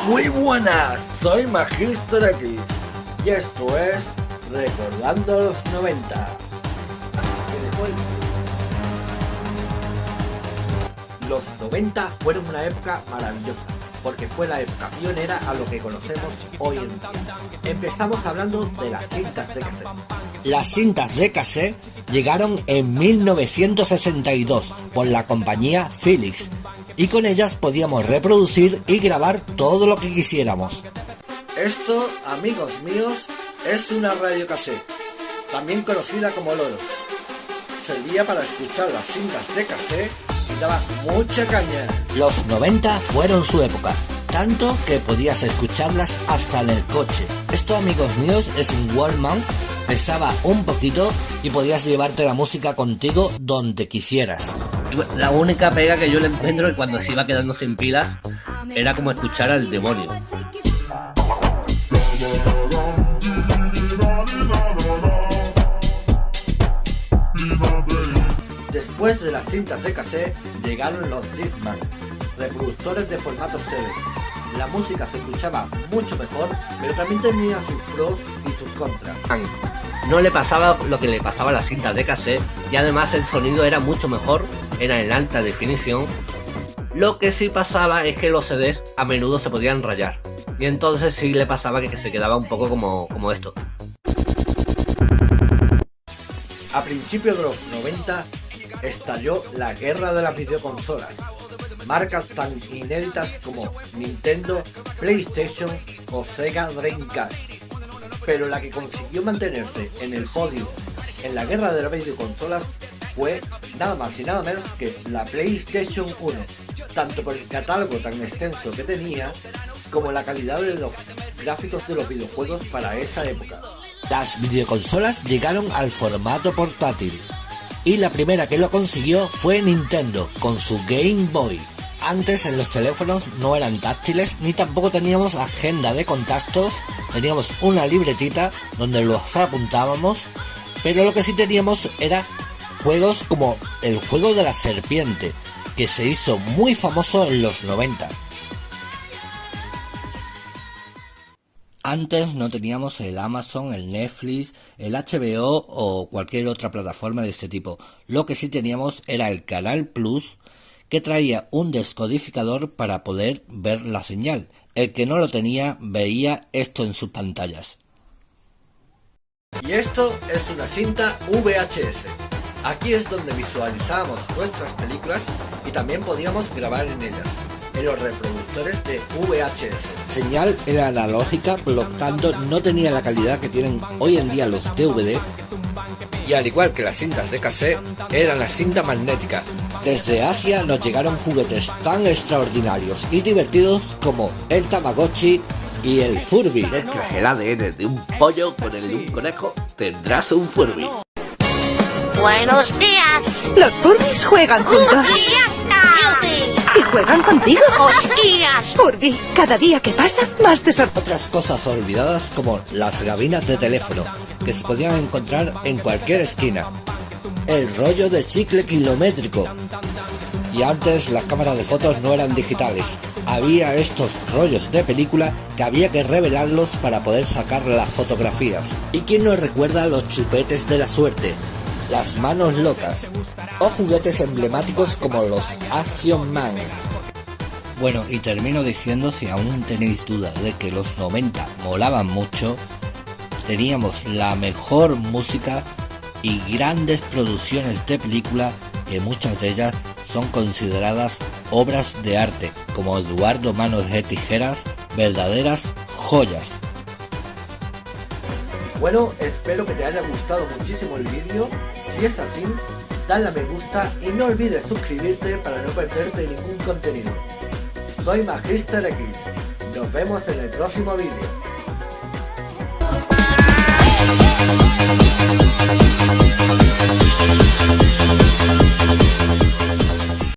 Muy buenas, soy Magister X y esto es Recordando los 90. Los 90 fueron una época maravillosa, porque fue la época pionera a lo que conocemos hoy en día. Empezamos hablando de las cintas de cassette. Las cintas de cassette llegaron en 1962 por la compañía Philips, y con ellas podíamos reproducir y grabar todo lo que quisiéramos. Esto, amigos míos, es una radiocassette, también conocida como loro. Servía para escuchar las cintas de cassette y daba mucha caña. Los 90 fueron su época, tanto que podías escucharlas hasta en el coche. Esto, amigos míos, es un Walkman, pesaba un poquito y podías llevarte la música contigo donde quisieras. La única pega que yo le encuentro es que cuando se iba quedando sin pilas era como escuchar al demonio. Después de las cintas de cassette llegaron los Discman, reproductores de formato CD. La música se escuchaba mucho mejor, pero también tenía sus pros y sus contras. No le pasaba lo que le pasaba a las cintas de cassette, y además el sonido era mucho mejor, era en alta definición. Lo que sí pasaba es que los CDs a menudo se podían rayar, y entonces sí le pasaba que se quedaba un poco como esto. A principios de los 90 estalló la guerra de las videoconsolas. Marcas tan inéditas como Nintendo, PlayStation o Sega Dreamcast. Pero la que consiguió mantenerse en el podio en la guerra de las videoconsolas fue nada más y nada menos que la PlayStation 1, tanto por el catálogo tan extenso que tenía como la calidad de los gráficos de los videojuegos para esa época. Las videoconsolas llegaron al formato portátil y la primera que lo consiguió fue Nintendo con su Game Boy. Antes en los teléfonos no eran táctiles ni tampoco teníamos agenda de contactos, teníamos una libretita donde los apuntábamos, pero lo que sí teníamos era juegos como el juego de la serpiente, que se hizo muy famoso en los 90. Antes no teníamos el Amazon, el Netflix, el HBO o cualquier otra plataforma de este tipo. Lo que sí teníamos era el Canal Plus, que traía un descodificador para poder ver la señal. El que no lo tenía veía esto en sus pantallas. Y esto es una cinta VHS. Aquí es donde visualizábamos nuestras películas y también podíamos grabar en ellas, en los reproductores de VHS. La señal era analógica, por lo tanto no tenía la calidad que tienen hoy en día los DVD, y al igual que las cintas de cassette, eran la cinta magnética. Desde Asia nos llegaron juguetes tan extraordinarios y divertidos como el Tamagotchi y el Furby. Mezclas el ADN de un pollo con el de un conejo, tendrás un Furby. ¡Buenos días! Los Furbys juegan juntos. ¡Ya está! ¿Y juegan contigo? ¡Hostias! Furby, cada día que pasa, más te sorprende. Otras cosas olvidadas como las gabinas de teléfono, que se podían encontrar en cualquier esquina. El rollo de chicle kilométrico. Y antes las cámaras de fotos no eran digitales. Había estos rollos de película que había que revelarlos para poder sacar las fotografías. ¿Y quién no recuerda los chupetes de la suerte? Las manos locas. O juguetes emblemáticos como los Action Man. Bueno, y termino diciendo, si aún tenéis dudas de que los 90 molaban mucho, teníamos la mejor música y grandes producciones de película, que muchas de ellas son consideradas obras de arte, como Eduardo Manos de Tijeras, verdaderas joyas. Bueno, espero que te haya gustado muchísimo el vídeo. Si es así, dale a me gusta y no olvides suscribirte para no perderte ningún contenido. Soy Magister X, nos vemos en el próximo vídeo.